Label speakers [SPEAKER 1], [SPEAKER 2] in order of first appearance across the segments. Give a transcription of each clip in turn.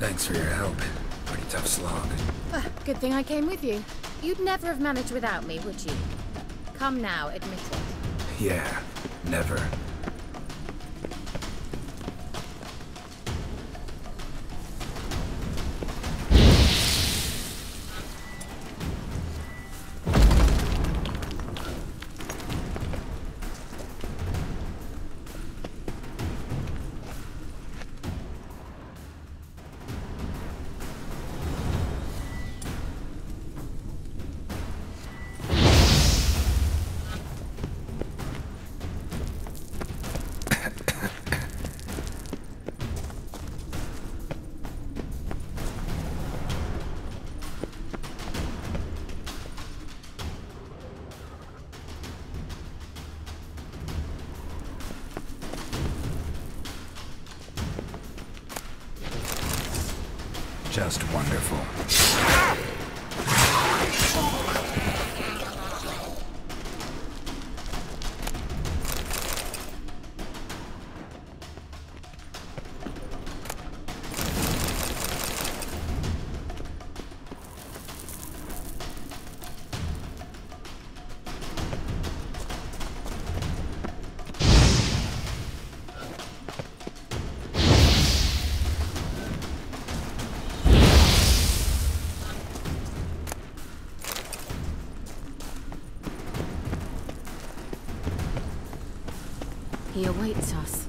[SPEAKER 1] Thanks for your help. Pretty tough slog.
[SPEAKER 2] Good thing I came with you. You'd never have managed without me, would you? Come now, admit it.
[SPEAKER 1] Yeah, never. Just wonderful.
[SPEAKER 2] He awaits us.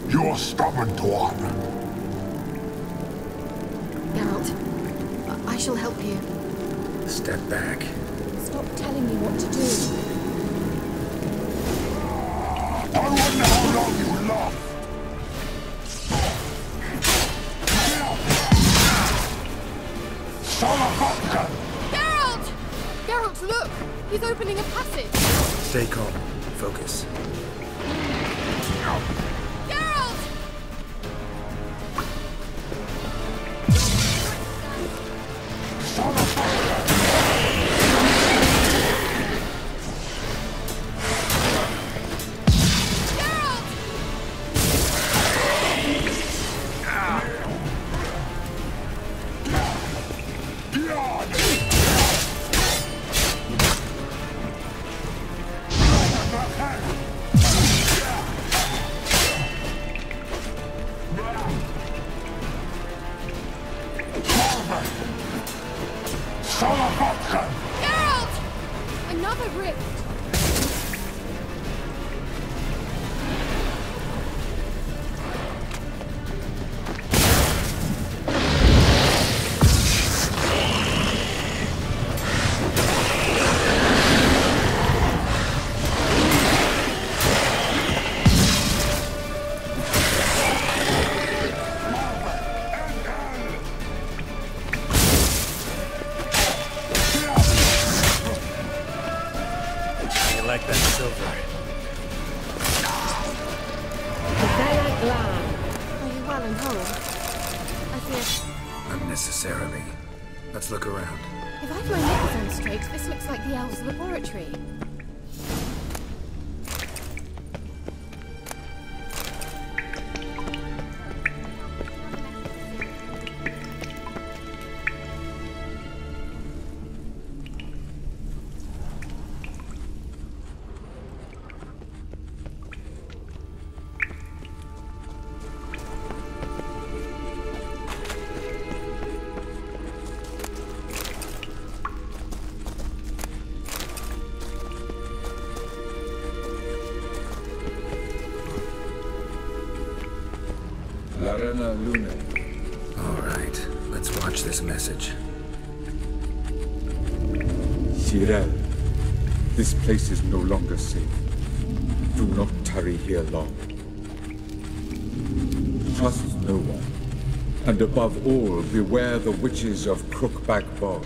[SPEAKER 3] You're stubborn, Tuan.
[SPEAKER 2] Geralt, I shall help you.
[SPEAKER 1] Step back.
[SPEAKER 2] Stop telling me what to do.
[SPEAKER 3] I wonder how long you last. Solopopka!
[SPEAKER 2] Geralt! Geralt, look! He's opening a passage!
[SPEAKER 1] Stay calm. Focus.
[SPEAKER 2] Geralt! Another rift!
[SPEAKER 1] Like that silver.
[SPEAKER 2] Are you well and whole? I fear...
[SPEAKER 1] Unnecessarily. Let's look around.
[SPEAKER 2] If I've my knickers on straight, this looks like the elves' laboratory.
[SPEAKER 1] All right, let's watch this message.
[SPEAKER 4] Cyril, this place is no longer safe. Do not tarry here long. Trust no one. And above all, beware the witches of Crookback Bog.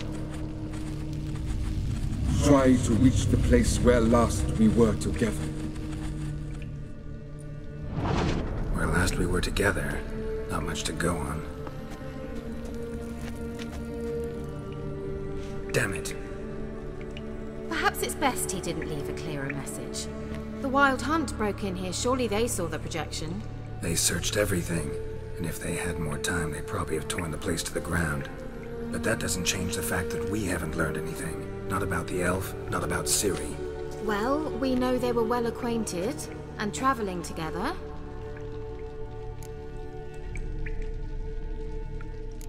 [SPEAKER 4] Try to reach the place where last we were together.
[SPEAKER 1] Where last we were together, not much to go on. Damn it.
[SPEAKER 2] Perhaps it's best he didn't leave a clearer message. The Wild Hunt broke in here. Surely they saw the projection.
[SPEAKER 1] They searched everything, and if they had more time, they'd probably have torn the place to the ground. But that doesn't change the fact that we haven't learned anything. Not about the elf, not about Ciri.
[SPEAKER 2] Well, we know they were well acquainted and traveling together.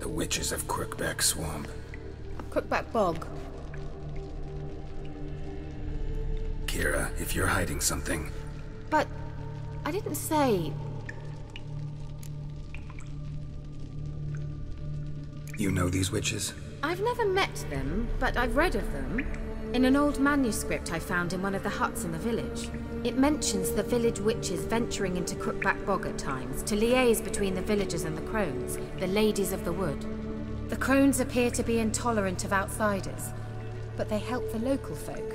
[SPEAKER 1] The witches of Crookback Swamp.
[SPEAKER 2] Crookback Bog.
[SPEAKER 1] Kira, if you're hiding something...
[SPEAKER 2] But I didn't say...
[SPEAKER 1] You know these witches?
[SPEAKER 2] I've never met them, but I've read of them. In an old manuscript I found in one of the huts in the village. It mentions the village witches venturing into Crookback Bog at times to liaise between the villagers and the crones, the ladies of the wood. The crones appear to be intolerant of outsiders, but they help the local folk.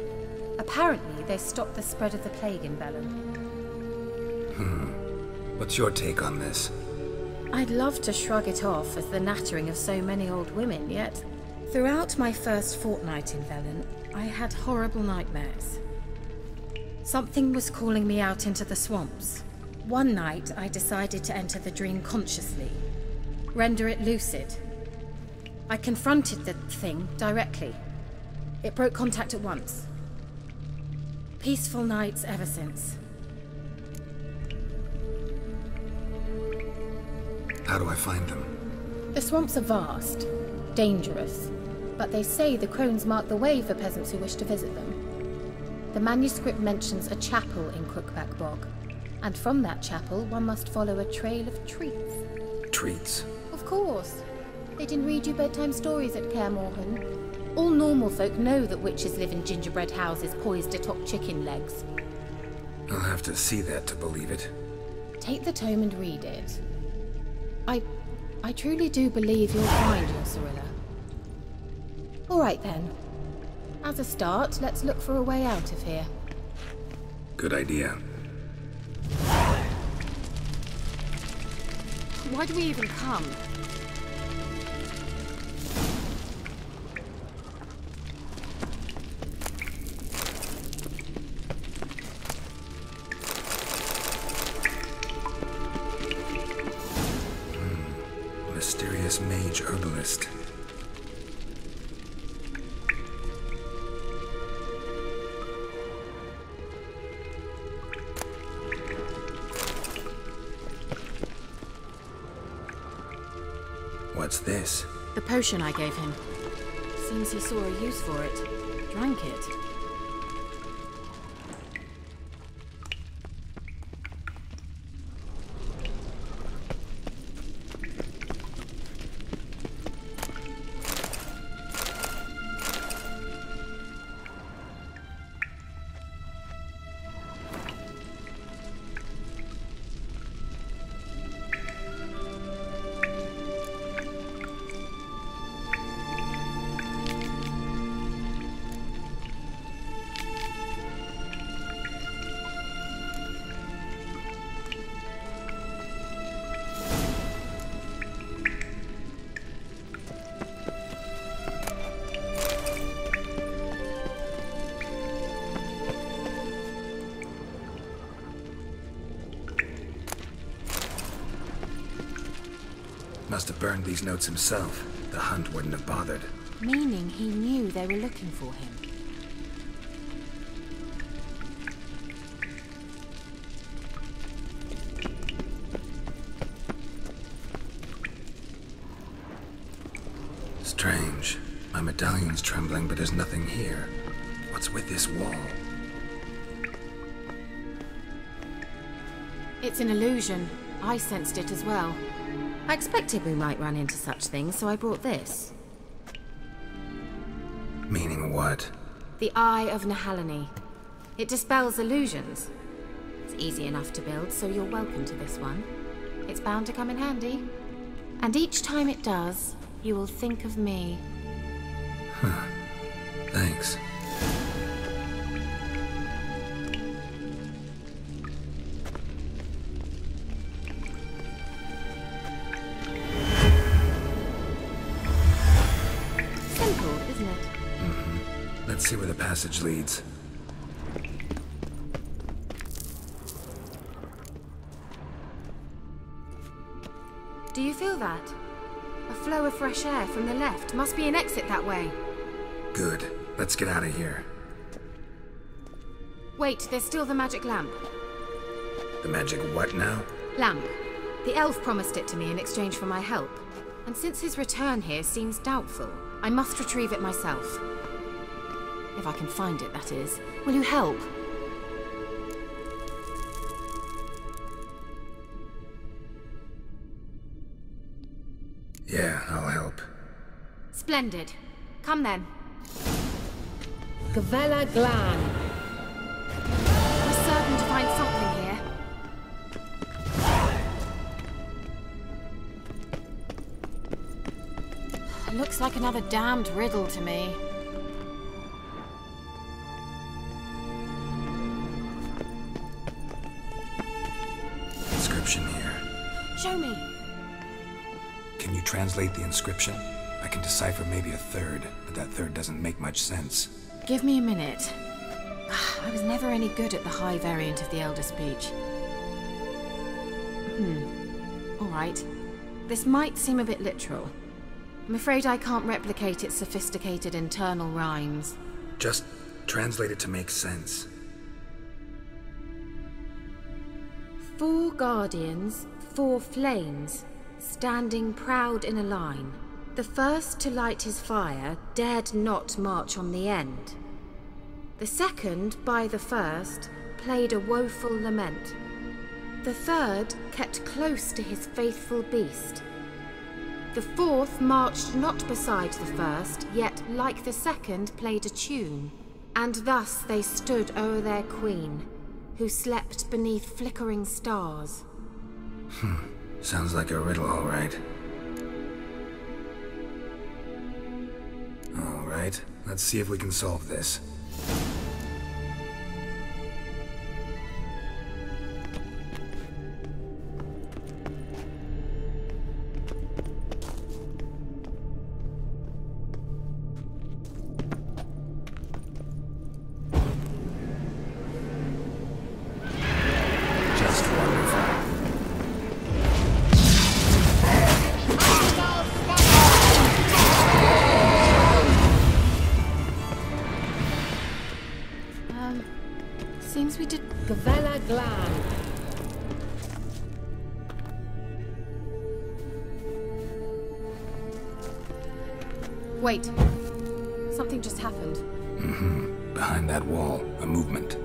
[SPEAKER 2] Apparently, they stopped the spread of the plague in Bellum.
[SPEAKER 1] What's your take on this?
[SPEAKER 2] I'd love to shrug it off as the nattering of so many old women, yet throughout my first fortnight in Velen, I had horrible nightmares. Something was calling me out into the swamps. One night, I decided to enter the dream consciously, render it lucid. I confronted the thing directly. It broke contact at once. Peaceful nights ever since.
[SPEAKER 1] How do I find them?
[SPEAKER 2] The swamps are vast, dangerous, but they say the crones mark the way for peasants who wish to visit them. The manuscript mentions a chapel in Crookback Bog, and from that chapel one must follow a trail of treats.
[SPEAKER 1] Treats?
[SPEAKER 2] Of course. They didn't read you bedtime stories at Kaer Morhen. All normal folk know that witches live in gingerbread houses poised atop chicken legs.
[SPEAKER 1] I'll have to see that to believe it.
[SPEAKER 2] Take the tome and read it. I truly do believe you'll find your Cirilla. All right then. As a start, let's look for a way out of here.
[SPEAKER 1] Good idea.
[SPEAKER 2] Why do we even come?
[SPEAKER 1] Mysterious mage herbalist. What's this?
[SPEAKER 2] The potion I gave him. Seems he saw a use for it. Drank it.
[SPEAKER 1] Must have burned these notes himself. The Hunt wouldn't have bothered.
[SPEAKER 2] Meaning he knew they were looking for him.
[SPEAKER 1] Strange. My medallion's trembling, but there's nothing here. What's with this wall?
[SPEAKER 2] It's an illusion. I sensed it as well. I expected we might run into such things, so I brought this.
[SPEAKER 1] Meaning what?
[SPEAKER 2] The Eye of Nehaleni. It dispels illusions. It's easy enough to build, so you're welcome to this one. It's bound to come in handy. And each time it does, you will think of me.
[SPEAKER 1] Huh. Thanks.
[SPEAKER 2] Simple, isn't it?
[SPEAKER 1] Mm-hmm. Let's see where the passage leads.
[SPEAKER 2] Do you feel that? A flow of fresh air from the left. Must be an exit that way.
[SPEAKER 1] Good. Let's get out of here.
[SPEAKER 2] Wait, there's still the magic lamp.
[SPEAKER 1] The magic what now?
[SPEAKER 2] Lamp. The elf promised it to me in exchange for my help. And since his return here seems doubtful, I must retrieve it myself. If I can find it, that is. Will you help?
[SPEAKER 1] Yeah, I'll help.
[SPEAKER 2] Splendid. Come then.
[SPEAKER 5] Gavella Glan.
[SPEAKER 2] We're certain to find something here. Looks like another damned riddle to me.
[SPEAKER 1] Inscription here.
[SPEAKER 2] Show me.
[SPEAKER 1] Can you translate the inscription? I can decipher maybe a third, but that third doesn't make much sense.
[SPEAKER 2] Give me a minute. I was never any good at the high variant of the Elder Speech. All right. This might seem a bit literal. I'm afraid I can't replicate its sophisticated internal rhymes.
[SPEAKER 1] Just translate it to make sense.
[SPEAKER 2] 4 guardians, 4 flames, standing proud in a line. The first to light his fire dared not march on the end. The second, by the first, played a woeful lament. The third kept close to his faithful beast. The fourth marched not beside the first, yet, like the second, played a tune. And thus they stood o'er their queen, who slept beneath flickering stars.
[SPEAKER 1] Sounds like a riddle, all right. All right, let's see if we can solve this.
[SPEAKER 2] Seems we did.
[SPEAKER 5] Gavella Glan.
[SPEAKER 2] Wait. Something just happened.
[SPEAKER 1] Behind that wall, a movement.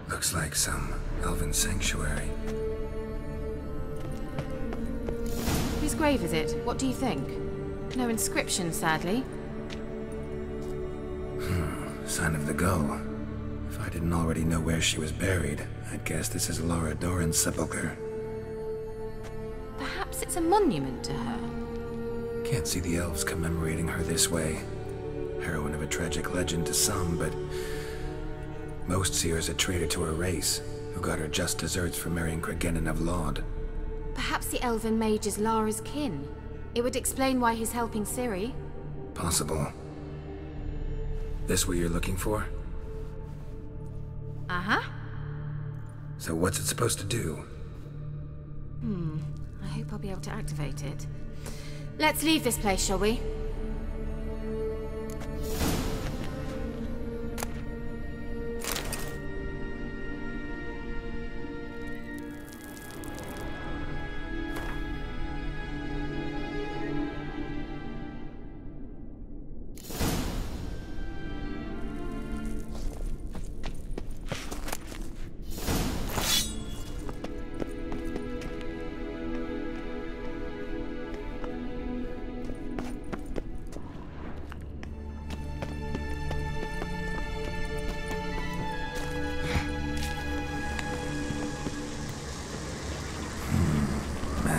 [SPEAKER 1] Looks like some elven sanctuary.
[SPEAKER 2] Whose grave is it? What do you think? No inscription, sadly.
[SPEAKER 1] Sign of the gull. If I didn't already know where she was buried, I'd guess this is Laura Doran's sepulcher.
[SPEAKER 2] Perhaps it's a monument to her.
[SPEAKER 1] Can't see the elves commemorating her this way. Heroine of a tragic legend to some, but most see her as a traitor to her race, who got her just deserts for marrying Cregennan of Laud.
[SPEAKER 2] Perhaps the elven mage is Lara's kin. It would explain why he's helping Ciri.
[SPEAKER 1] Possible. This what you're looking for?
[SPEAKER 2] Uh-huh.
[SPEAKER 1] So what's it supposed to do?
[SPEAKER 2] I hope I'll be able to activate it. Let's leave this place, shall we?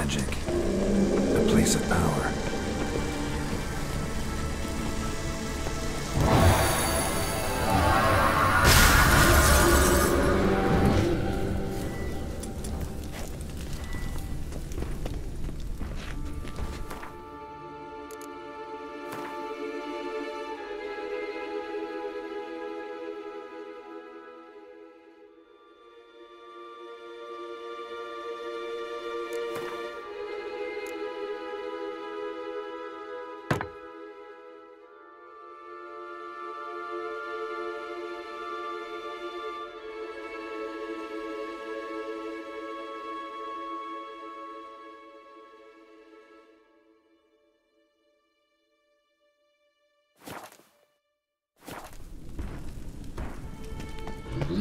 [SPEAKER 1] Magic. A place of power.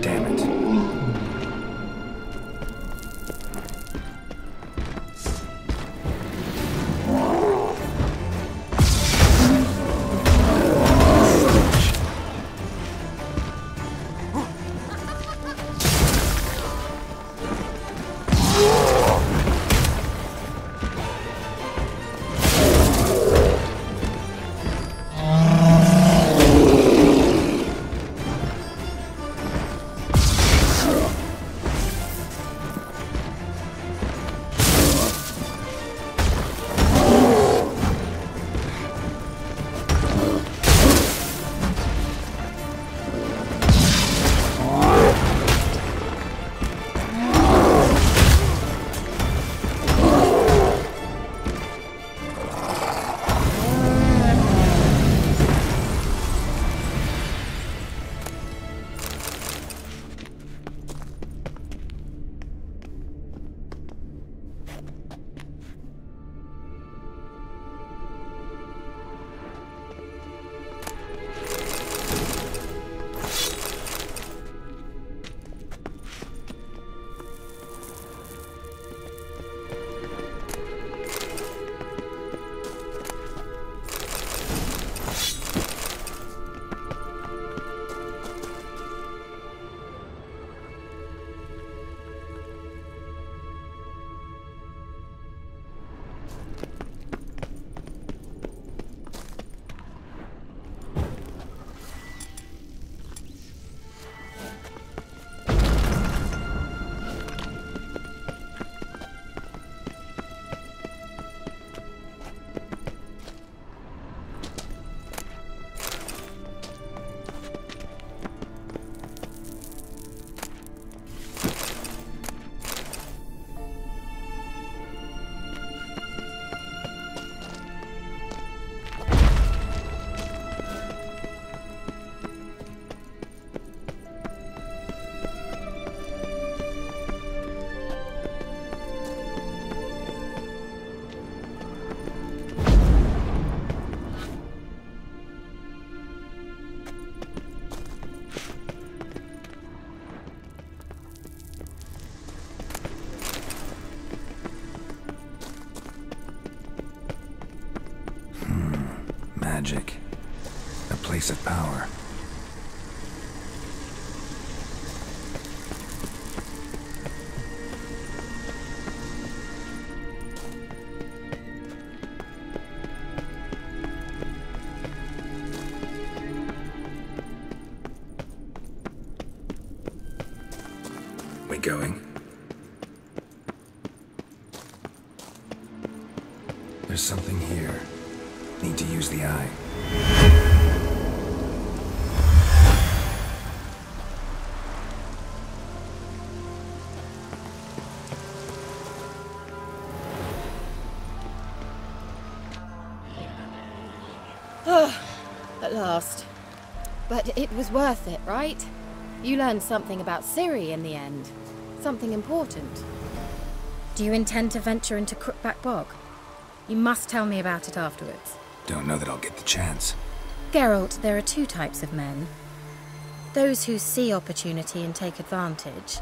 [SPEAKER 1] Damn it. Magic. A place of power. We going? There's something here. Need to use the eye.
[SPEAKER 2] At last. But it was worth it, right? You learned something about Ciri in the end. Something important. Do you intend to venture into Crookback Bog? You must tell me about it afterwards.
[SPEAKER 1] Don't know that I'll get the chance.
[SPEAKER 2] Geralt, there are two types of men. Those who see opportunity and take advantage,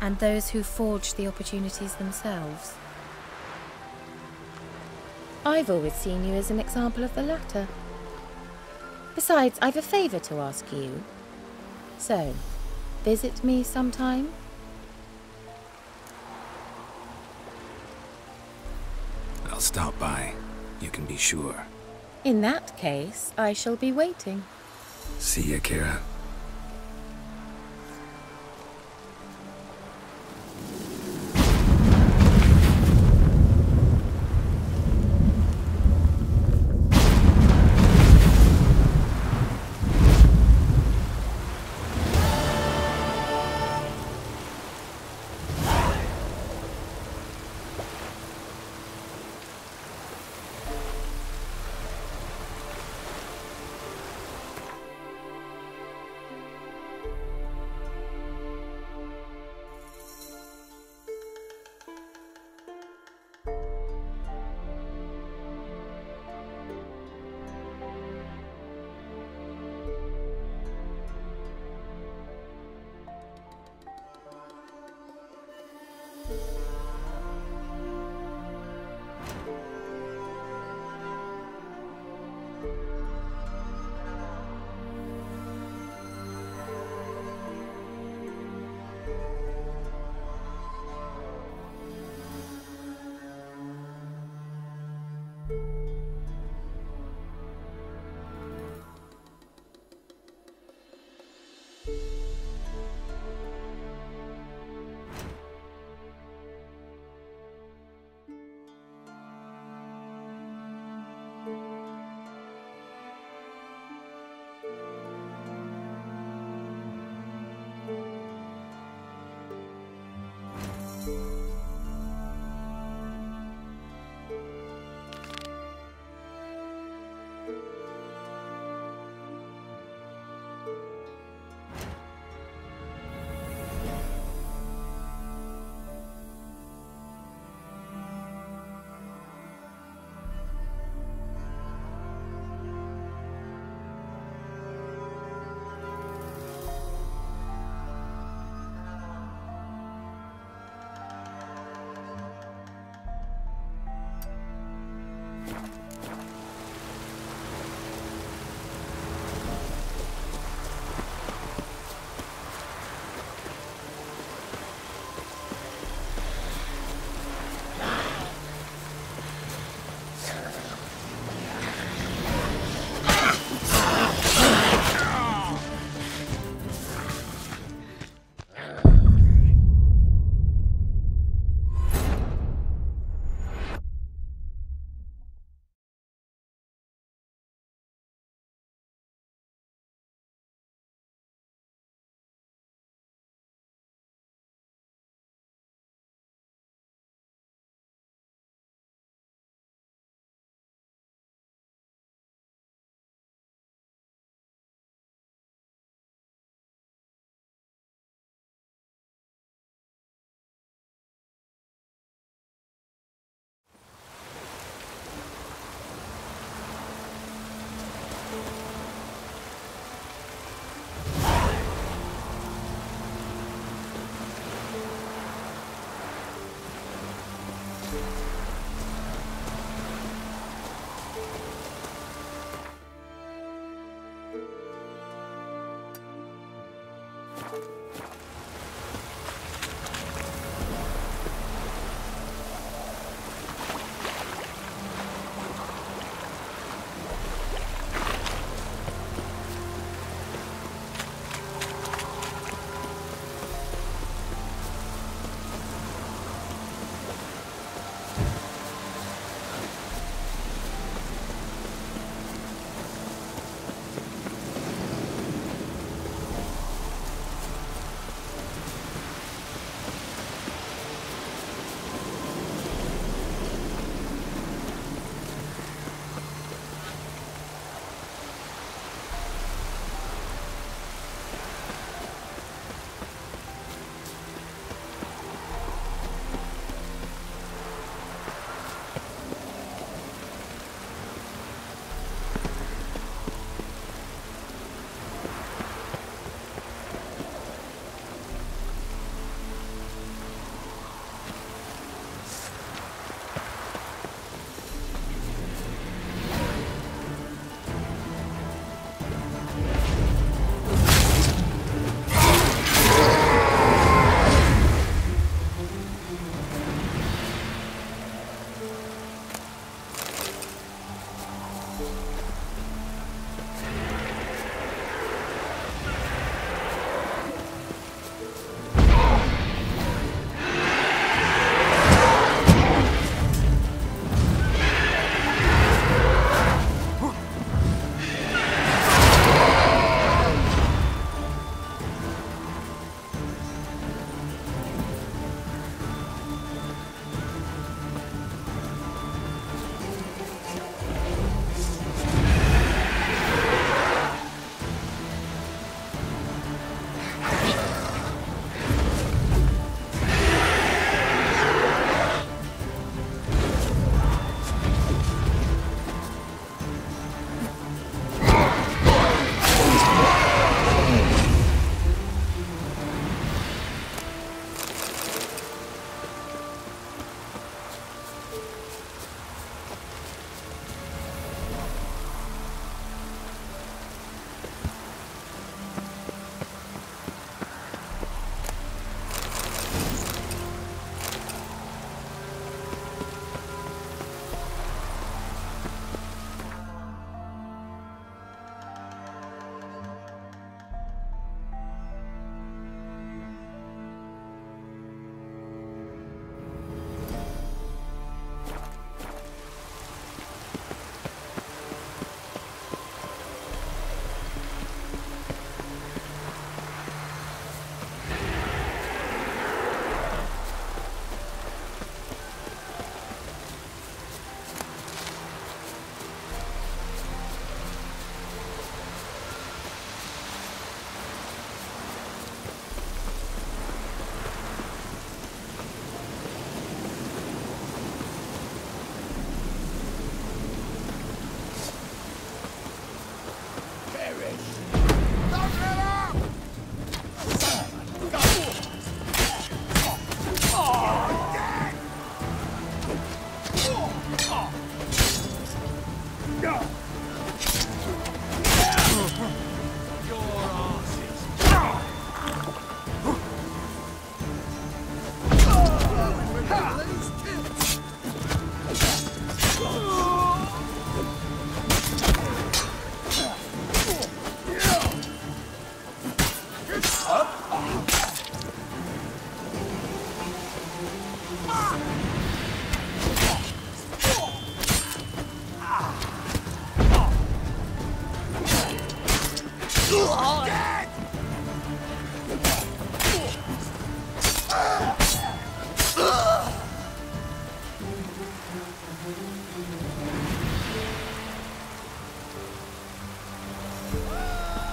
[SPEAKER 2] and those who forge the opportunities themselves. I've always seen you as an example of the latter. Besides, I've a favour to ask you. So, visit me sometime?
[SPEAKER 1] I'll stop by. You can be sure.
[SPEAKER 2] In that case, I shall be waiting.
[SPEAKER 1] See ya, Kira.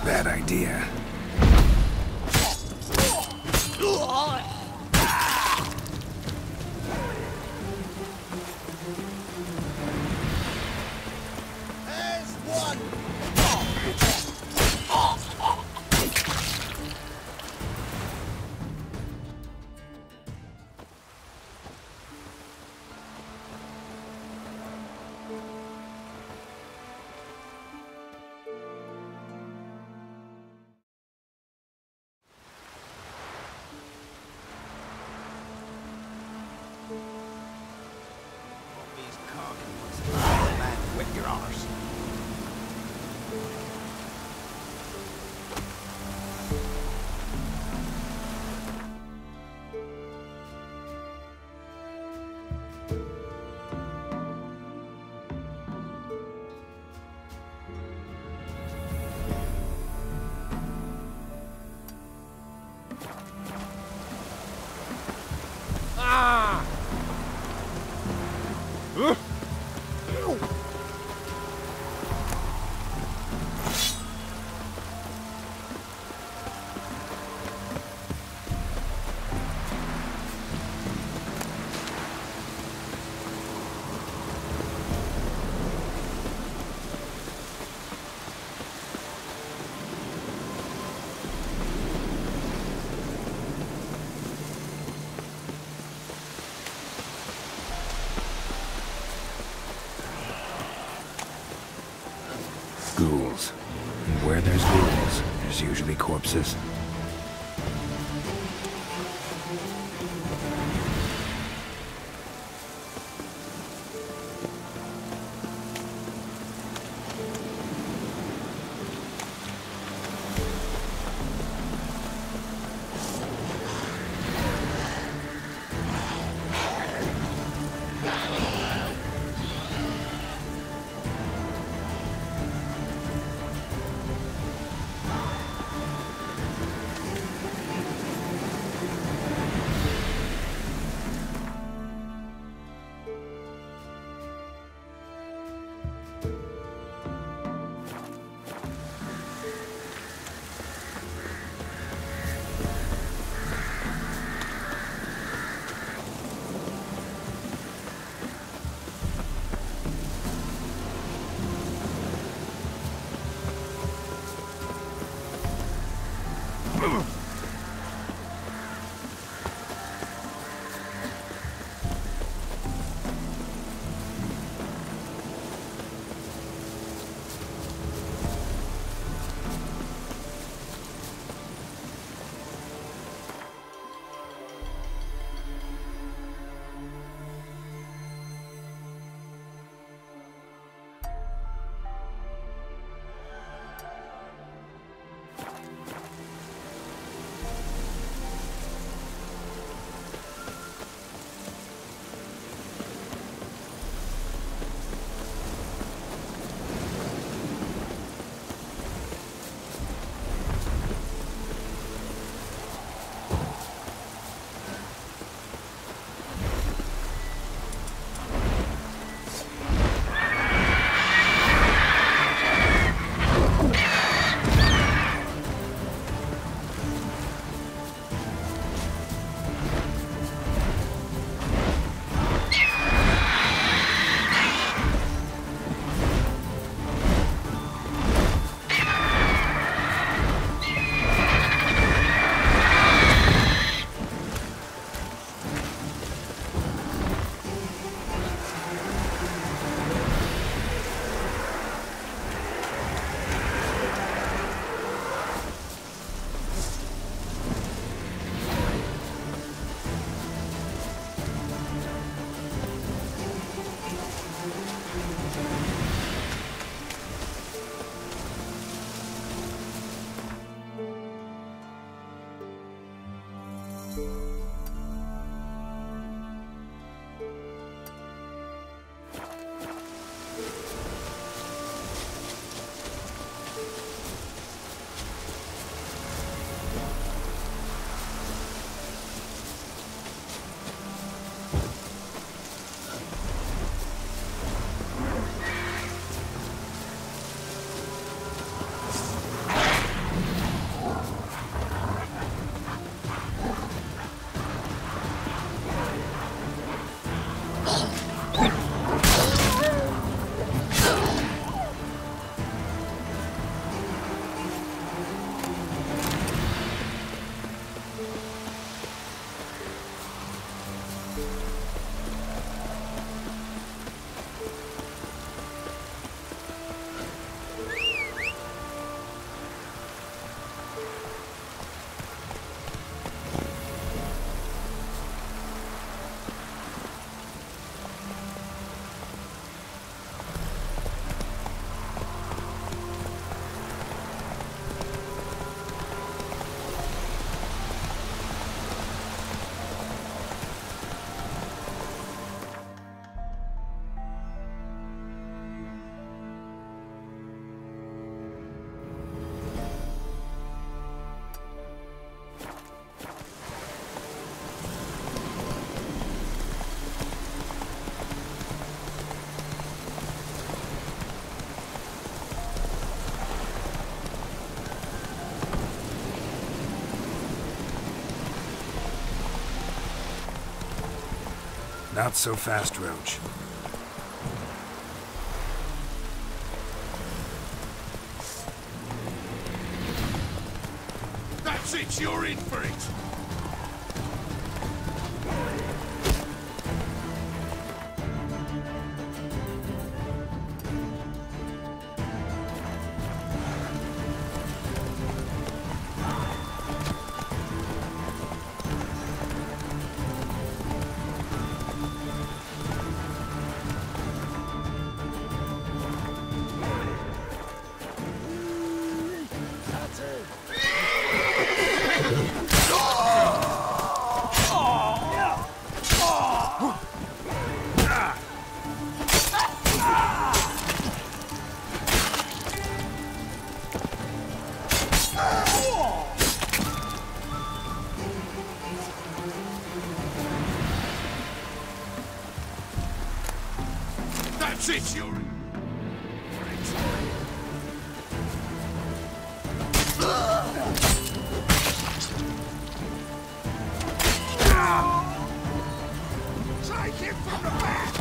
[SPEAKER 1] Bad idea.
[SPEAKER 6] With your honors. Ah!
[SPEAKER 1] Ghouls. And where there's ghouls, there's usually corpses. Not so fast, Roach.
[SPEAKER 3] That's it, you're in for it! That's it, you're in for it. Take him from the back!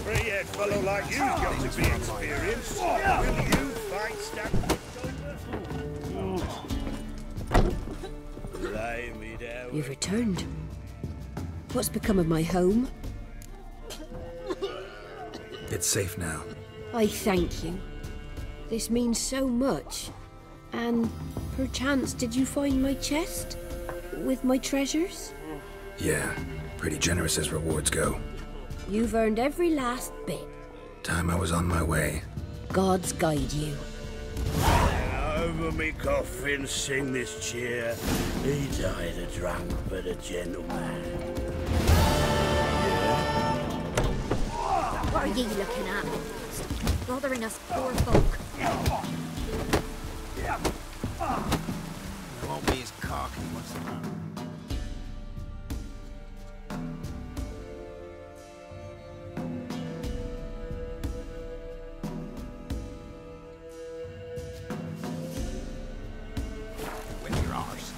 [SPEAKER 3] Three-haired fellow like you've got to be experienced. Will you fight stand? Lay me down.
[SPEAKER 6] You've returned. What's become of my home?
[SPEAKER 1] It's safe now.
[SPEAKER 6] I thank you. This means so much. And perchance did you find my chest? With my treasures?
[SPEAKER 1] Yeah, pretty generous as rewards go.
[SPEAKER 6] You've earned every last bit.
[SPEAKER 1] Time I was on my way.
[SPEAKER 6] Gods guide you.
[SPEAKER 3] Over me coffin, sing this cheer. He died a drunk but a gentleman.
[SPEAKER 7] What are you looking at? Stop bothering us poor folk.
[SPEAKER 3] Won't be as cocky, what's the matter? With your arse.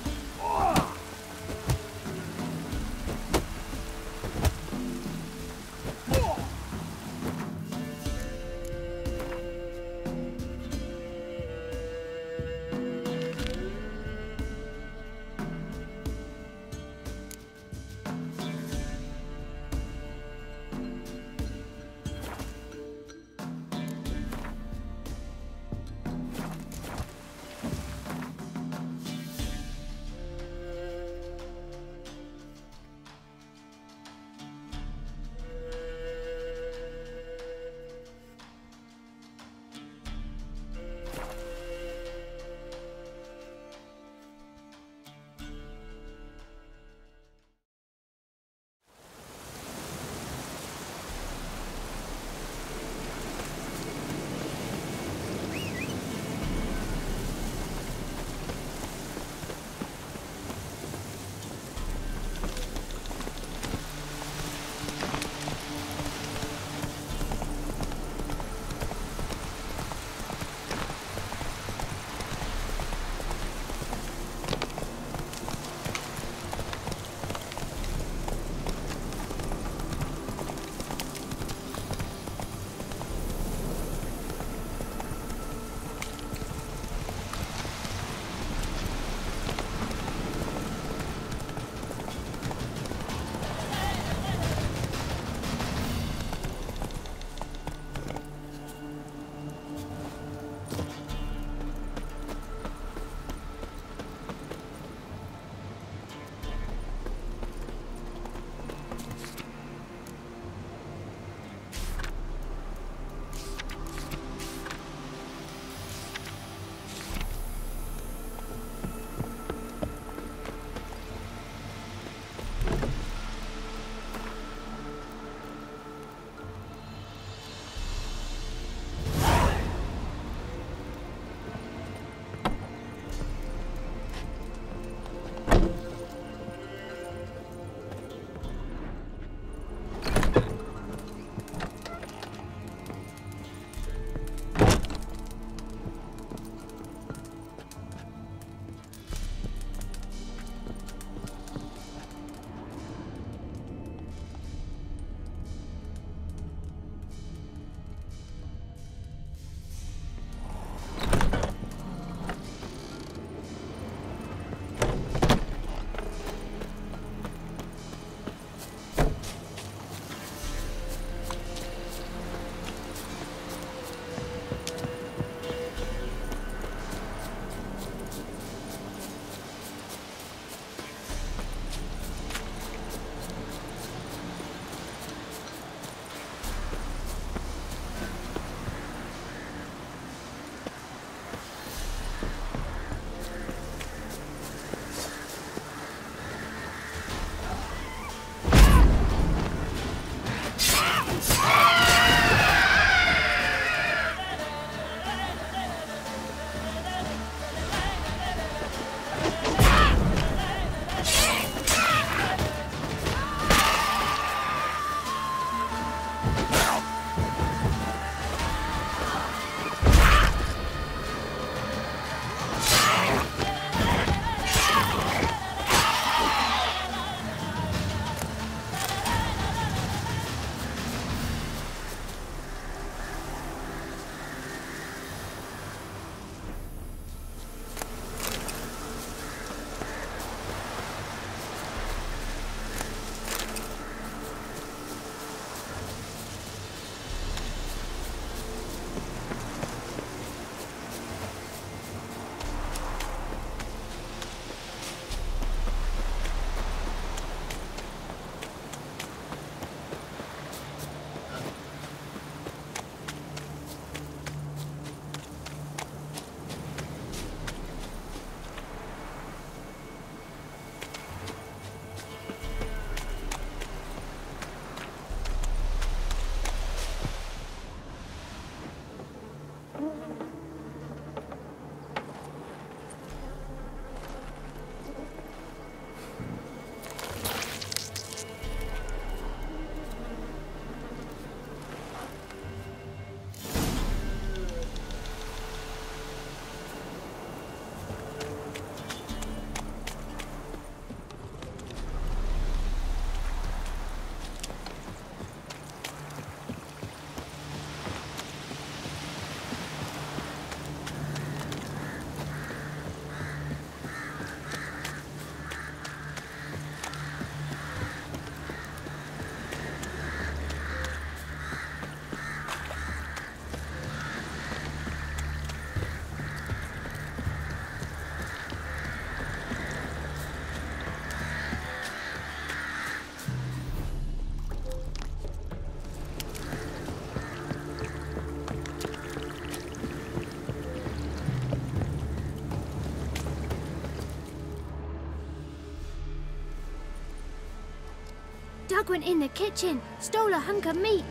[SPEAKER 8] Doug went in the kitchen, stole a hunk of meat.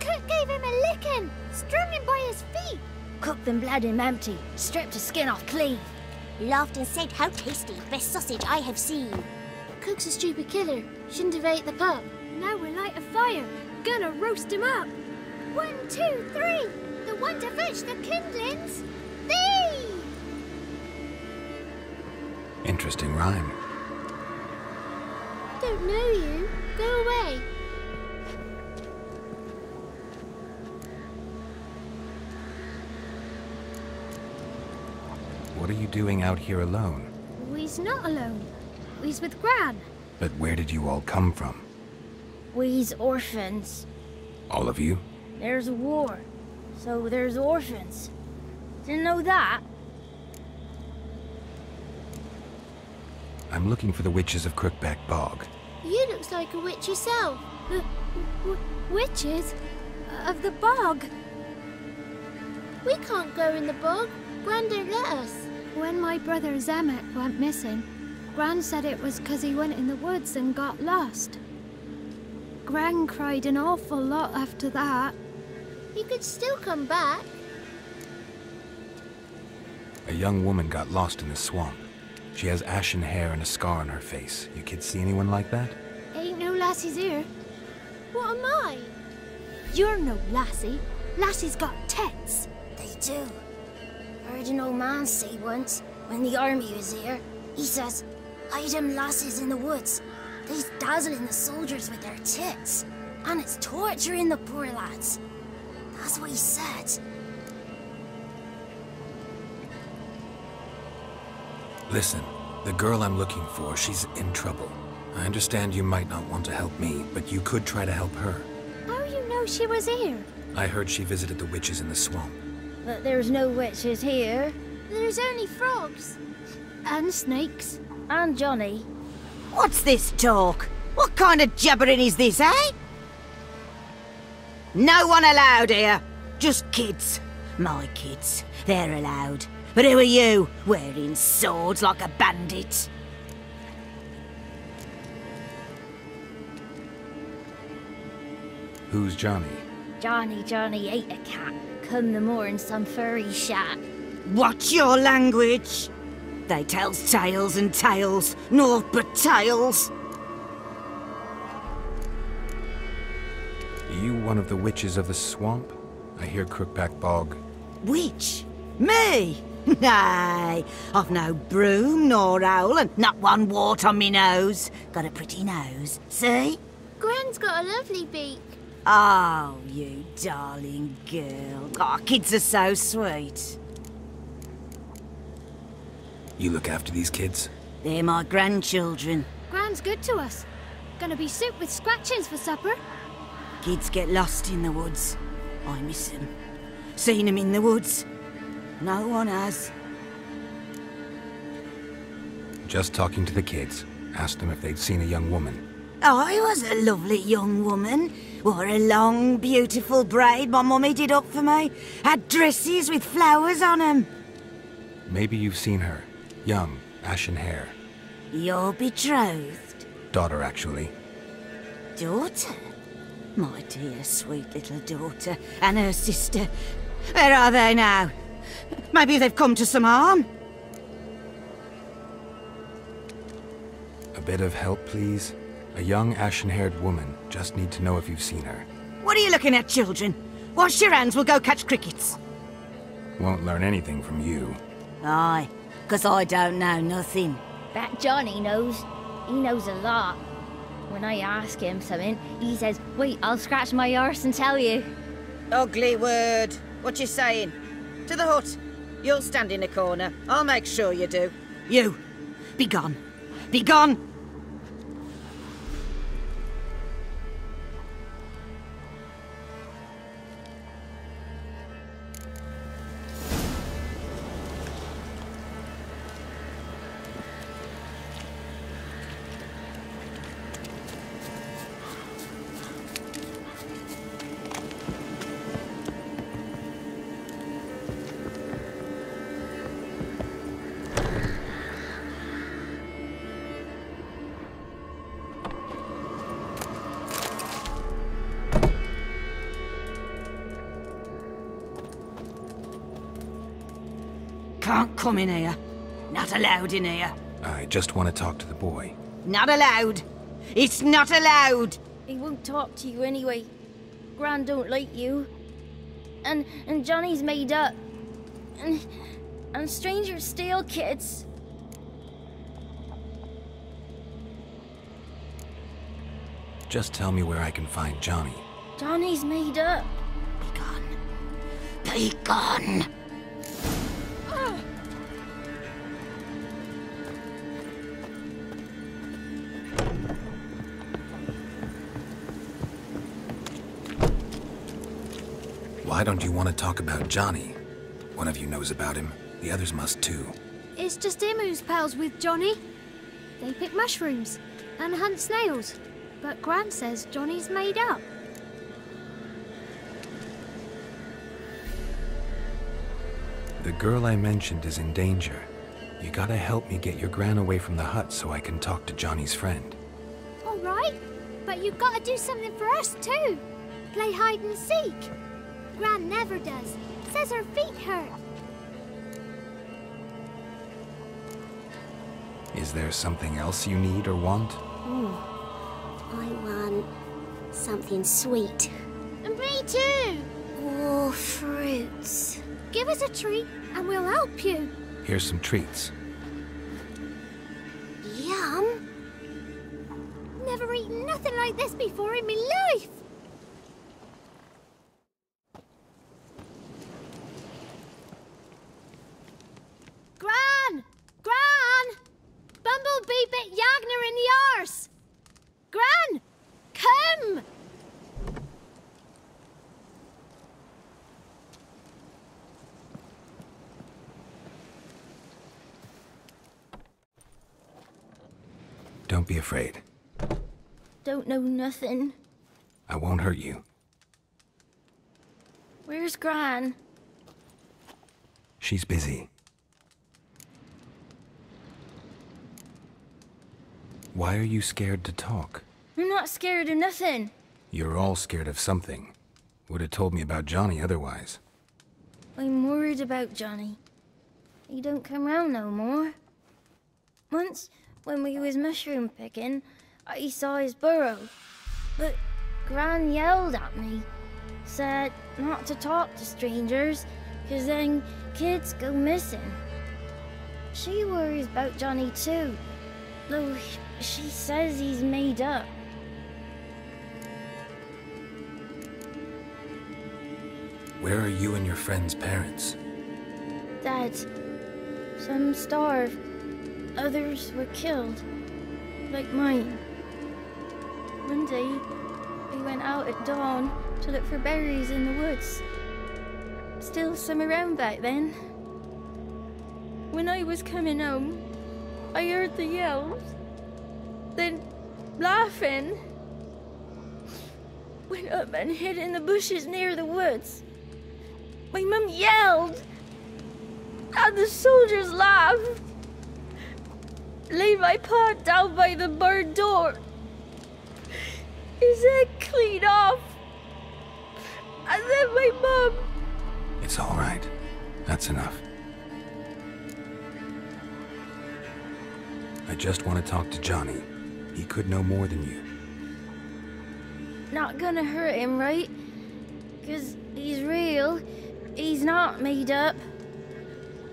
[SPEAKER 8] Cook gave him a licking, strung him by his feet.
[SPEAKER 9] Cooked and bled him empty, stripped his skin off clean.
[SPEAKER 7] Laughed and said, how tasty, best sausage I have seen.
[SPEAKER 8] Cook's a stupid killer, shouldn't have ate the pup. Now we'll light a fire, gonna roast him up. 1, 2, 3, the one to fetch the kindlings, thee!
[SPEAKER 1] Interesting rhyme.
[SPEAKER 8] Don't know you, go away.
[SPEAKER 1] What are you doing out here alone?
[SPEAKER 8] We's not alone. We's with Gran.
[SPEAKER 1] But where did you all come from?
[SPEAKER 9] We's orphans.
[SPEAKER 1] All of you?
[SPEAKER 9] There's a war, so there's orphans. Didn't know that?
[SPEAKER 1] I'm looking for the witches of Crookback Bog.
[SPEAKER 8] You looks like a witch yourself. Witches? Of the bog? We can't go in the bog. Gran don't let us. When my brother Zemek went missing, Gran said it was 'cause he went in the woods and got lost. Gran cried an awful lot after that. You could still come back.
[SPEAKER 1] A young woman got lost in the swamp. She has ashen hair and a scar on her face. You kids see anyone like that?
[SPEAKER 8] Ain't no lassies here. What am I? You're no lassie. Lassie's got tits.
[SPEAKER 9] They do. Heard an old man say once, when the army was here, he says, hide them lasses in the woods. They's dazzling the soldiers with their tits. And it's torturing the poor lads. That's what he said.
[SPEAKER 1] Listen, the girl I'm looking for, she's in trouble. I understand you might not want to help me, but you could try to help her.
[SPEAKER 8] How you know she was here?
[SPEAKER 1] I heard she visited the witches in the swamp.
[SPEAKER 9] But there's no witches here.
[SPEAKER 8] There's only frogs. And snakes.
[SPEAKER 9] And Johnny.
[SPEAKER 10] What's this talk? What kind of jabbering is this, eh? No one allowed here. Just kids. My kids. They're allowed. But who are you, wearing swords like a bandit?
[SPEAKER 1] Who's Johnny?
[SPEAKER 9] Johnny ate a cat. Come the more in some furry shack.
[SPEAKER 10] Watch your language. They tells tales and tales, naught but tales.
[SPEAKER 1] Are you one of the witches of the swamp? I hear Crookback Bog.
[SPEAKER 10] Witch? Me? Nay, I've no broom nor owl and not one wart on me nose. Got a pretty nose, see?
[SPEAKER 8] Gran's got a lovely beak.
[SPEAKER 10] Oh, you darling girl. Oh, kids are so sweet.
[SPEAKER 1] You look after these kids?
[SPEAKER 10] They're my grandchildren.
[SPEAKER 8] Gran's good to us. Gonna be soup with scratchings for supper.
[SPEAKER 10] Kids get lost in the woods. I miss them. Seen them in the woods. No one has.
[SPEAKER 1] Just talking to the kids. Asked them if they'd seen a young woman.
[SPEAKER 10] I was a lovely young woman. Wore a long, beautiful braid my mummy did up for me. Had dresses with flowers on them.
[SPEAKER 1] Maybe you've seen her. Young, ashen hair.
[SPEAKER 10] You're betrothed?
[SPEAKER 1] Daughter, actually.
[SPEAKER 10] Daughter? My dear, sweet little daughter. And her sister. Where are they now? Maybe they've come to some harm?
[SPEAKER 1] A bit of help, please? A young, ashen-haired woman. Just need to know if you've seen her.
[SPEAKER 10] What are you looking at, children? Wash your hands, we'll go catch crickets.
[SPEAKER 1] Won't learn anything from you.
[SPEAKER 10] Aye, 'cause I don't know nothing.
[SPEAKER 9] That Johnny knows. He knows a lot. When I ask him something, he says, wait, I'll scratch my arse and tell you.
[SPEAKER 10] Ugly word. What you saying? To the hut. You'll stand in a corner. I'll make sure you do. You, be gone. Be gone! can't come in here. Not allowed in here.
[SPEAKER 1] I just want to talk to the boy.
[SPEAKER 10] Not allowed. It's not allowed.
[SPEAKER 9] He won't talk to you anyway. Gran don't like you. And Johnny's made up. And strangers steal kids.
[SPEAKER 1] Just tell me where I can find Johnny.
[SPEAKER 9] Johnny's made up.
[SPEAKER 10] Be gone. Be gone.
[SPEAKER 1] Why don't you want to talk about Johnny? One of you knows about him. The others must too.
[SPEAKER 8] It's just him who's pals with Johnny. They pick mushrooms and hunt snails. But Gran says Johnny's made up.
[SPEAKER 1] The girl I mentioned is in danger. You gotta help me get your Gran away from the hut so I can talk to Johnny's friend.
[SPEAKER 8] All right, but you've got to do something for us too. Play hide and seek. Gran never does. Says her feet hurt.
[SPEAKER 1] Is there something else you need or want?
[SPEAKER 9] I want something sweet.
[SPEAKER 8] And me too.
[SPEAKER 9] Oh, fruits.
[SPEAKER 8] Give us a treat and we'll help you.
[SPEAKER 1] Here's some treats.
[SPEAKER 9] Yum.
[SPEAKER 8] Never eaten nothing like this before in my life. Gran! Gran! Bumblebee bit Yagner in the arse! Gran! Come!
[SPEAKER 1] Don't be afraid.
[SPEAKER 9] Don't know nothing.
[SPEAKER 1] I won't hurt you.
[SPEAKER 9] Where's Gran?
[SPEAKER 1] She's busy. Why are you scared to talk?
[SPEAKER 9] I'm not scared of nothing.
[SPEAKER 1] You're all scared of something. Would have told me about Johnny otherwise.
[SPEAKER 9] I'm worried about Johnny. He don't come round no more. Once, when we was mushroom picking, I saw his burrow. But Gran yelled at me. Said not to talk to strangers, 'cause then kids go missing. She worries about Johnny too, though she says he's made up.
[SPEAKER 1] Where are you and your friend's parents?
[SPEAKER 9] Dad, some starved, others were killed, like mine. One day, we went out at dawn to look for berries in the woods. Still some around back then. When I was coming home, I heard the yells, then laughing. Went up and hid in the bushes near the woods. My mum yelled, and the soldiers laughed. Laid my pa down by the barn door. His head clean off. And then my mum...
[SPEAKER 1] It's all right. That's enough. I just want to talk to Johnny. He could know more than you.
[SPEAKER 9] Not gonna hurt him, right? 'Cause he's real. He's not made up.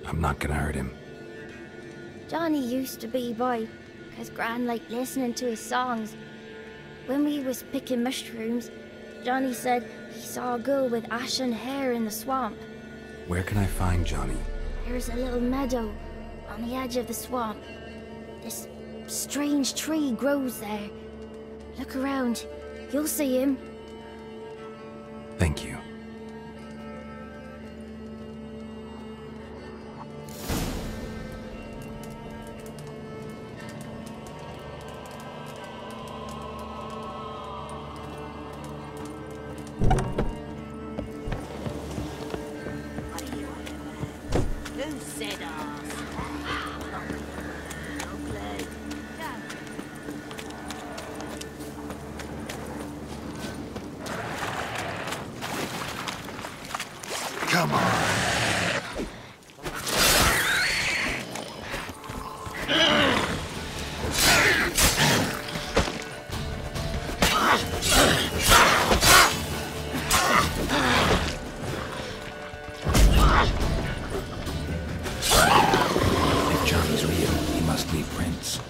[SPEAKER 1] I'm not gonna hurt him.
[SPEAKER 9] Johnny used to be boy, 'cause Gran liked listening to his songs. When we was picking mushrooms, Johnny said he saw a girl with ashen hair in the swamp.
[SPEAKER 1] Where can I find Johnny?
[SPEAKER 9] There's a little meadow on the edge of the swamp. This strange tree grows there. Look around. You'll see him.
[SPEAKER 1] Thank you.
[SPEAKER 10] Who said ours? Lovely. Go.
[SPEAKER 1] Come on. If Johnny's real, he must be Prince.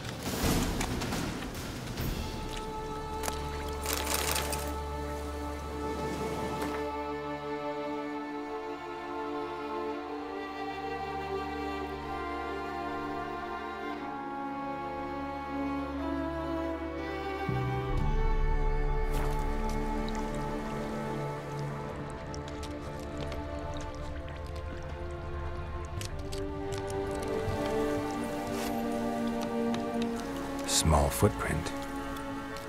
[SPEAKER 1] Small footprint.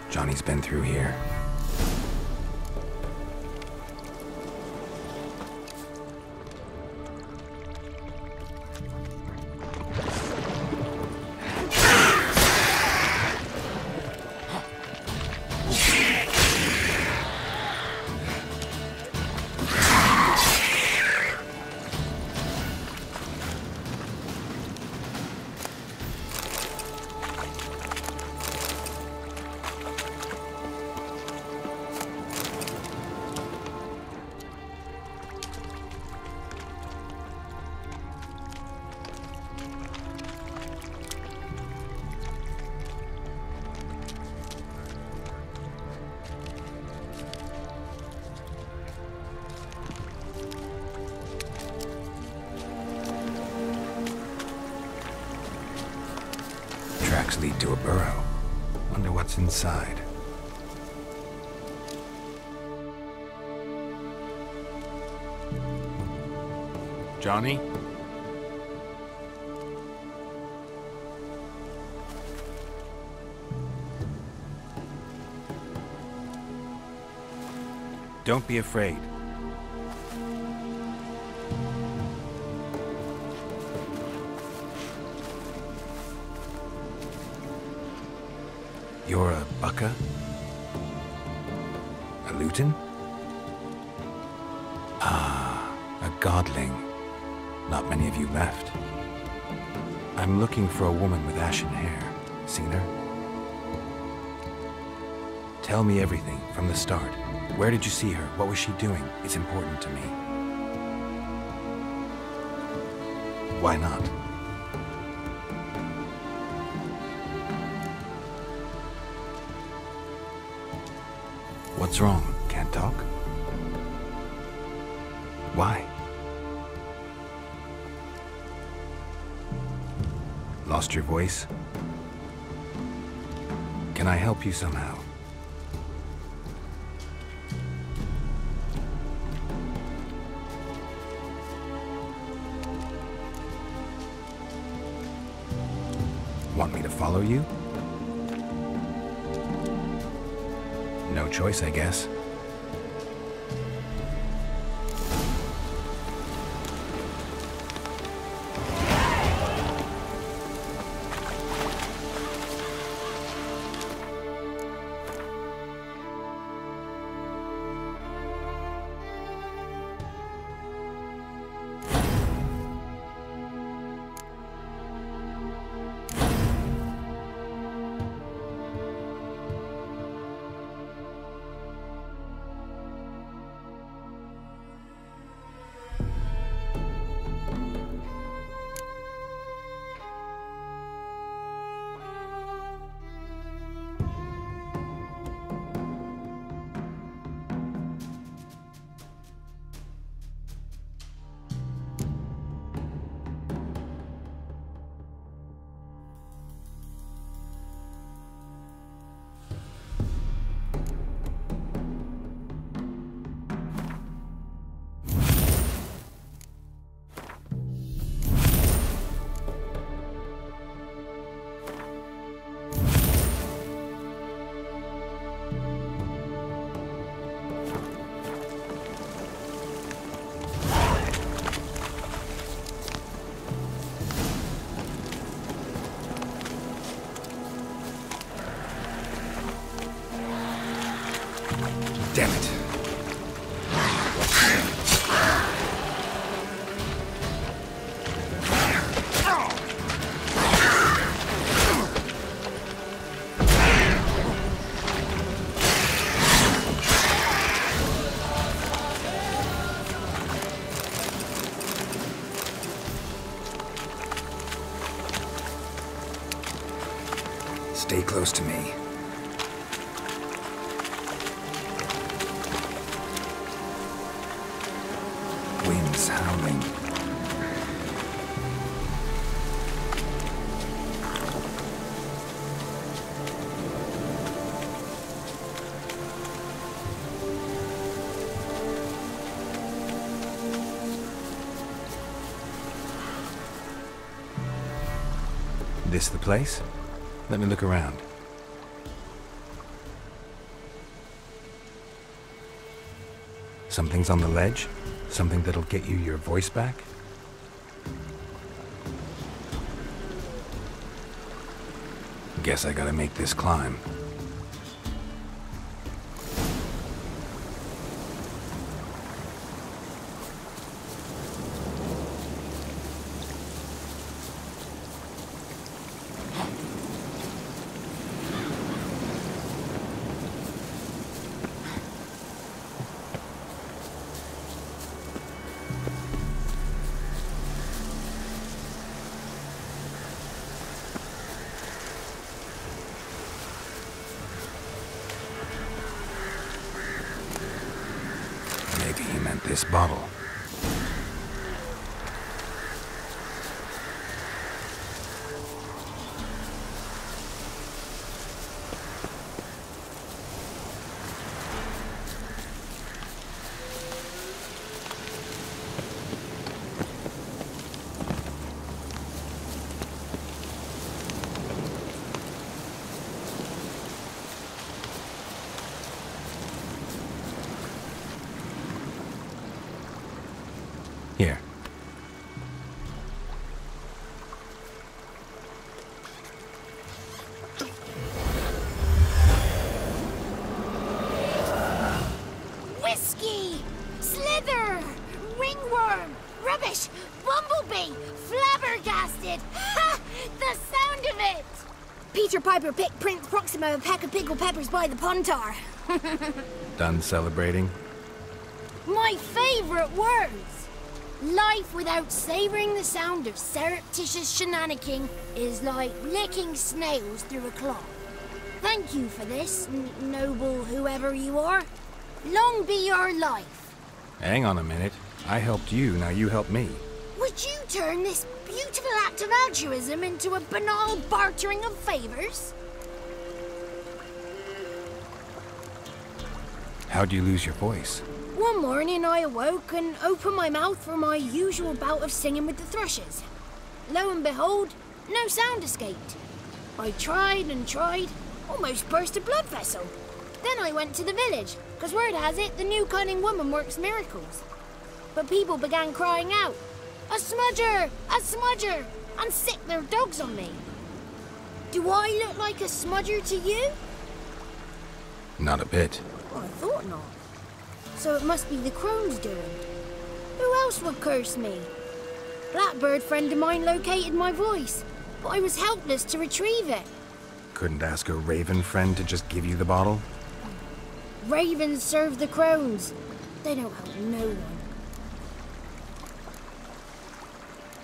[SPEAKER 1] Johnny's been through here. Tracks lead to a burrow. Wonder what's inside. Johnny? Don't be afraid. You're a Bucka? A Luton? Ah, a godling. Not many of you left. I'm looking for a woman with ashen hair. Seen her? Tell me everything from the start. Where did you see her? What was she doing? It's important to me. Why not? What's wrong? Can't talk? Why? Lost your voice? Can I help you somehow? Want me to follow you? No choice, I guess. Damn it. close to me. Winds howling. This the place? Let me look around. Something's on the ledge? Something that'll get you your voice back? Guess I gotta make this climb. This bottle. Here.
[SPEAKER 8] Whiskey! Slither! Ringworm! Rubbish! Bumblebee! Flabbergasted! Ha! The sound of it!
[SPEAKER 9] Peter Piper picked Prince Proximo a pack of pickled peppers by the pontar.
[SPEAKER 1] Done celebrating?
[SPEAKER 8] My favorite words! Life without savoring the sound of surreptitious shenanigans is like licking snails through a cloth. Thank you for this, noble whoever you are. Long be your life.
[SPEAKER 1] Hang on a minute. I helped you, now you help me.
[SPEAKER 8] Would you turn this beautiful act of altruism into a banal bartering of favors?
[SPEAKER 1] How'd you lose your voice?
[SPEAKER 8] One morning I awoke and opened my mouth for my usual bout of singing with the thrushes. Lo and behold, no sound escaped. I tried and tried, almost burst a blood vessel. Then I went to the village, because word has it the new cunning woman works miracles. But people began crying out, "A smudger! A smudger!" and sick their dogs on me. Do I look like a smudger to you?
[SPEAKER 1] Not a bit.
[SPEAKER 8] Well, I thought not. So it must be the crone's doing. Who else would curse me? Blackbird friend of mine located my voice, but I was helpless to retrieve it.
[SPEAKER 1] Couldn't ask a raven friend to just give you the bottle?
[SPEAKER 8] Ravens serve the crones. They don't help no one.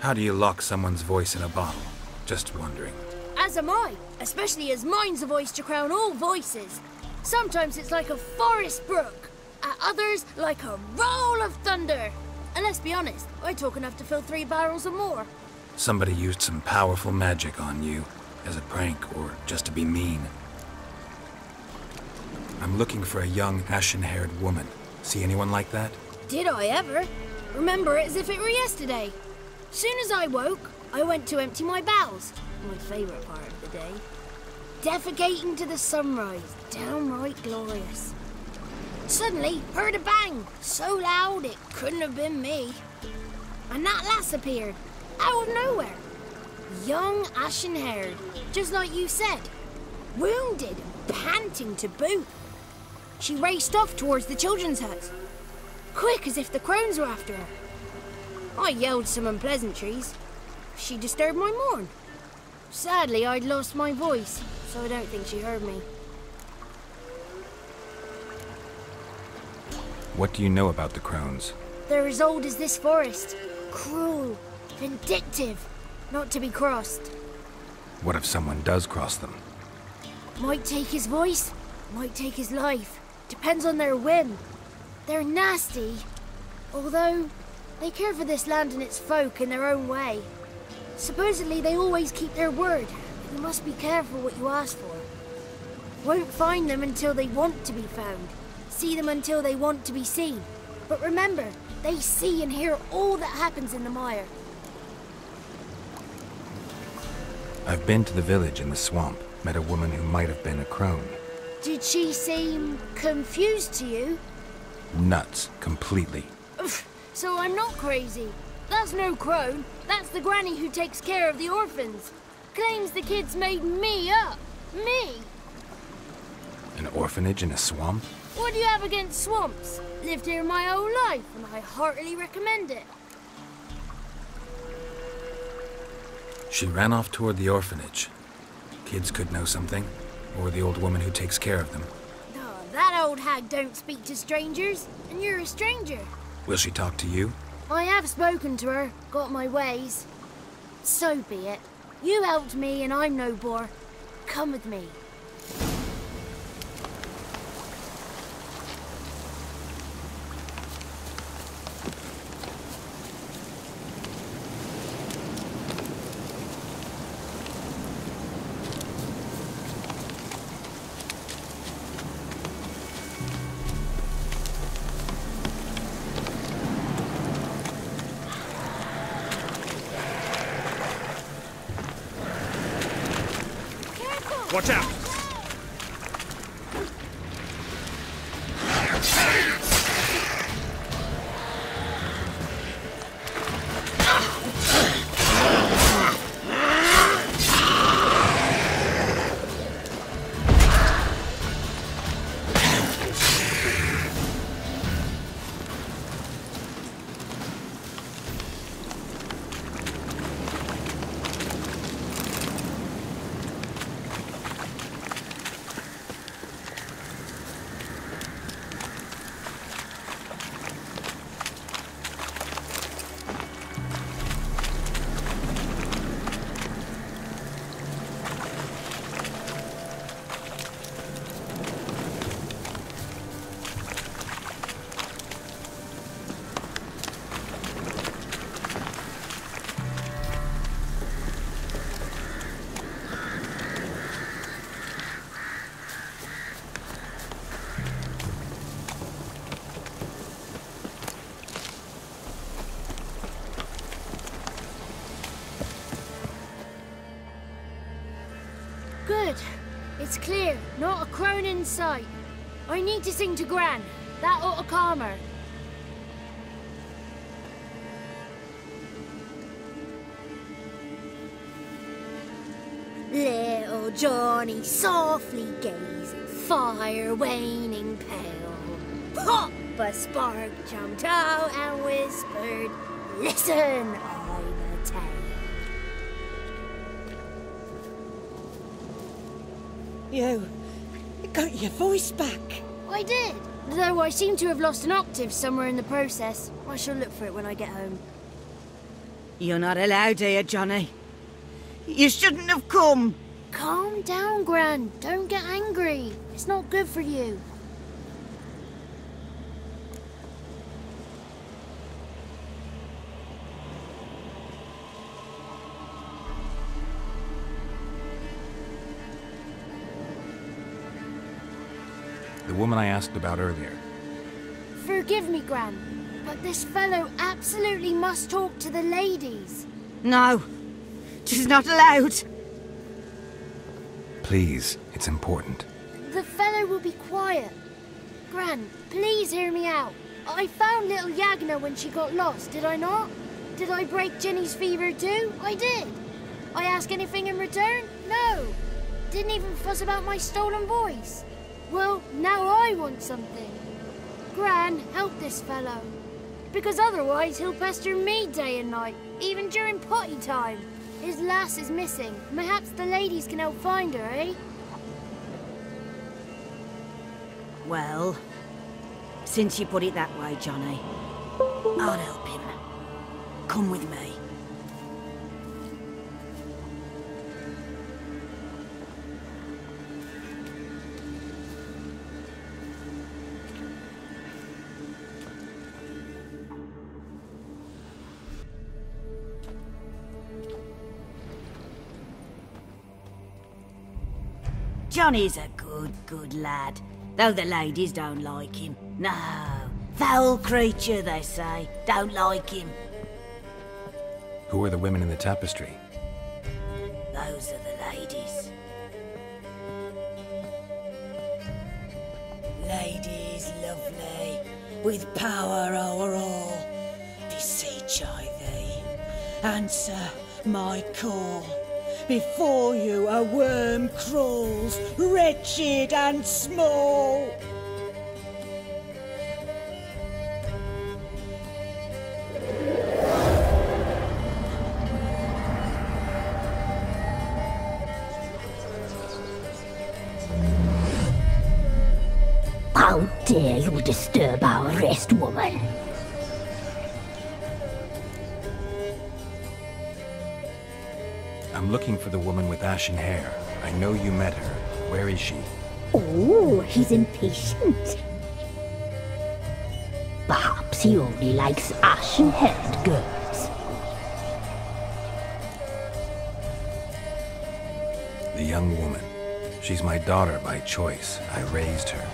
[SPEAKER 1] How do you lock someone's voice in a bottle? Just wondering.
[SPEAKER 8] As am I, especially as mine's a voice to crown all voices. Sometimes it's like a forest brook, at others like a roll of thunder. And let's be honest, I talk enough to fill 3 barrels or more.
[SPEAKER 1] Somebody used some powerful magic on you, as a prank or just to be mean. I'm looking for a young, ashen-haired woman. See anyone like that?
[SPEAKER 8] Did I ever? Remember it as if it were yesterday. Soon as I woke, I went to empty my bowels. My favourite part of the day. Defecating to the sunrise, downright glorious. Suddenly, heard a bang, so loud it couldn't have been me. And that lass appeared, out of nowhere. Young, ashen-haired, just like you said. Wounded and panting to boot. She raced off towards the children's hut, quick as if the crones were after her. I yelled some unpleasantries. She disturbed my morn. Sadly, I'd lost my voice, so I don't think she heard me.
[SPEAKER 1] What do you know about the crones?
[SPEAKER 8] They're as old as this forest. Cruel, vindictive, not to be crossed.
[SPEAKER 1] What if someone does cross them?
[SPEAKER 9] Might take his voice, might take his life. Depends on their whim. They're nasty, although they care for this land and its folk in their own way. Supposedly they always keep their word. You must be careful what you ask for. Won't find them until they want to be found. See them until they want to be seen. But remember, they see and hear all that happens in the mire.
[SPEAKER 1] I've been to the village in the swamp, met a woman who might have been a crone.
[SPEAKER 9] Did she seem confused to you?
[SPEAKER 1] Nuts, completely.
[SPEAKER 9] So I'm not crazy. That's no crone. That's the granny who takes care of the orphans. Claims the kids made me up. Me!
[SPEAKER 1] An orphanage in a swamp?
[SPEAKER 9] What do you have against swamps? Lived here my whole life, and I heartily recommend it.
[SPEAKER 1] She ran off toward the orphanage. Kids could know something, or the old woman who takes care of them.
[SPEAKER 9] Oh, that old hag don't speak to strangers, and you're a stranger.
[SPEAKER 1] Will she talk to you?
[SPEAKER 9] I have spoken to her, got my ways. So be it. You helped me, and I'm no bore. Come with me.
[SPEAKER 3] Watch out! Good. It's clear. Not a crone in sight. I need to sing to Gran. That ought to calm her. Little Johnny softly gazing, fire waning pale. Pop! A spark jumped out and whispered, "Listen, I've a tale."
[SPEAKER 10] You got your voice back.
[SPEAKER 9] I did, though I seem to have lost an octave somewhere in the process. I shall look for it when I get home.
[SPEAKER 10] You're not allowed here, Johnny. You shouldn't have come.
[SPEAKER 9] Calm down, Gran. Don't get angry. It's not good for you.
[SPEAKER 1] The woman I asked about earlier.
[SPEAKER 9] Forgive me, Gran, but this fellow absolutely must talk to the ladies.
[SPEAKER 10] No, she's not allowed.
[SPEAKER 1] Please, it's important.
[SPEAKER 9] The fellow will be quiet. Gran, please hear me out. I found little Yagna when she got lost, did I not? Did I break Jenny's fever too? I did. I ask anything in return? No. Didn't even fuss about my stolen voice. Well, now I want something. Gran, help this fellow. Because otherwise he'll pester me day and night, even during potty time. His lass is missing. Perhaps the ladies can help find her, eh?
[SPEAKER 10] Well, since you put it that way, Johnny, I'll help him. Come with me. Johnny's a good lad, though the ladies don't like him. No, foul creature, they say. Don't like him.
[SPEAKER 1] Who are the women in the tapestry?
[SPEAKER 10] Those are the ladies. Ladies lovely, with power o'er all, beseech I thee, answer my call. Before you a worm crawls, wretched and small.
[SPEAKER 3] How dare you disturb our rest, woman?
[SPEAKER 1] I'm looking for the woman with ashen hair. I know you met her. Where is she?
[SPEAKER 3] Oh, he's impatient. Perhaps he only likes ashen-haired girls.
[SPEAKER 1] The young woman. She's my daughter by choice. I raised her.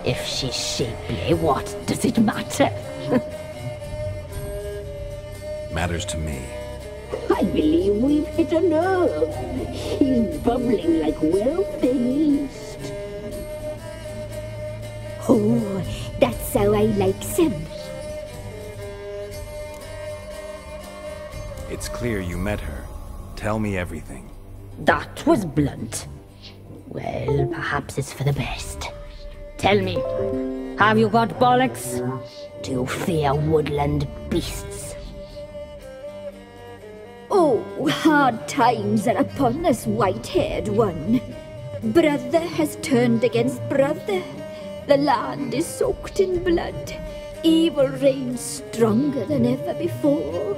[SPEAKER 3] If she's shapely, what does it matter?
[SPEAKER 1] Matters to me.
[SPEAKER 3] I believe we've hit a nerve. He's bubbling like well-faced. Oh, that's how I like him.
[SPEAKER 1] It's clear you met her. Tell me everything.
[SPEAKER 3] That was blunt. Well, perhaps it's for the best. Tell me, have you got bollocks? Do you fear woodland beasts?
[SPEAKER 11] Oh, hard times are upon us, white-haired one. Brother has turned against brother. The land is soaked in blood. Evil reigns stronger than ever before.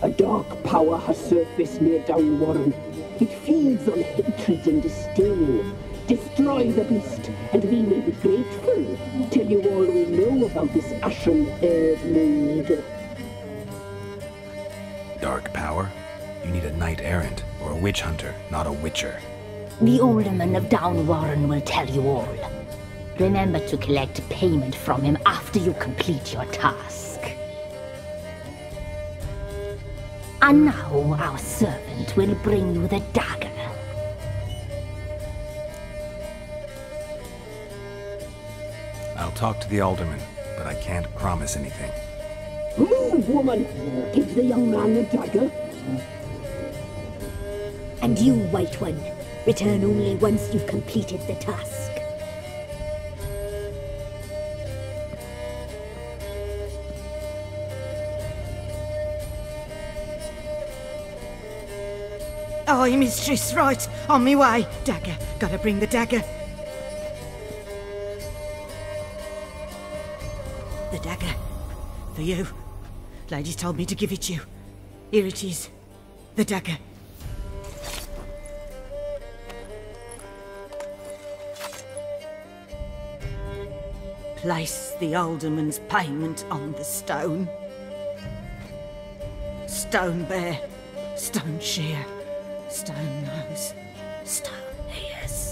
[SPEAKER 12] A dark power has surfaced near Downwarren. It feeds on hatred and disdain. Destroy the beast, and we may be grateful. Tell you all we know about this ashen-haired maid.
[SPEAKER 1] Dark power? You need a knight-errant or a witch hunter, not a witcher.
[SPEAKER 3] The alderman of Downwarren will tell you all. Remember to collect payment from him after you complete your task. And now our servant will bring you the dagger.
[SPEAKER 1] I'll talk to the alderman, but I can't promise anything.
[SPEAKER 12] Move, woman! Give the young man the dagger.
[SPEAKER 11] And you, White One, return only once you've completed the task.
[SPEAKER 10] Aye, mistress, right. On me way. Dagger. Gotta bring the dagger. The dagger. For you. Ladies told me to give it you. Here it is. The dagger. Place the alderman's payment on the stone. Stone bear. Stone shear. Stone nose. Stone ears.